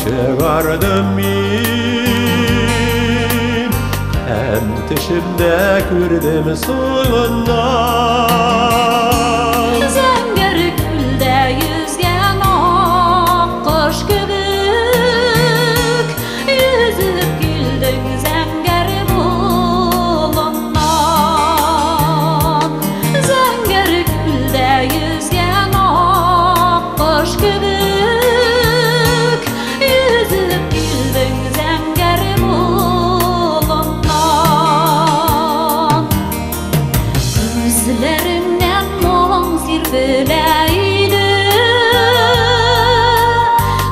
шығардым мен, әм тішімді көрдім соңынан. Зәңгір гүлде yüzген ақ құш кебек, yüzіп келдің зәңгір болымнан. Зәңгір гүлде yüzген ақ құш кебек, yüzіп келдің зәңгір болымнан. Күзлеріңнен мұң серпілейді,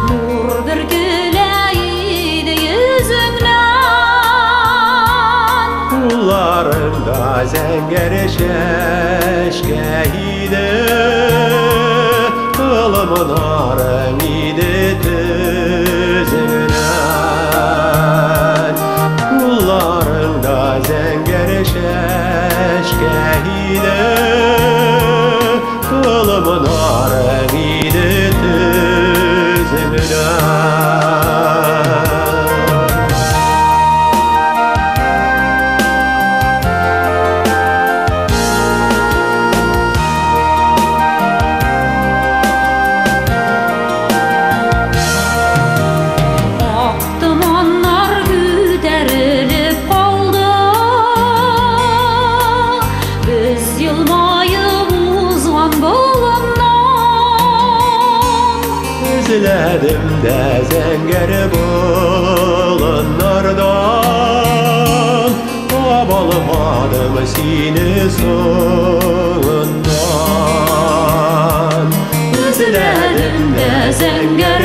нұр бүркілейді yüзіңнен. Қолдарыңда зәңгір шәшкейді, қылымынарың еді тізіңнен. Қолдарыңда зәңгір шәшкейді, қылымынарың еді тізіңнен. Üzlədim də zəngər bolunlardan, Abalmadım seni soğundan. Üzlədim də zəngər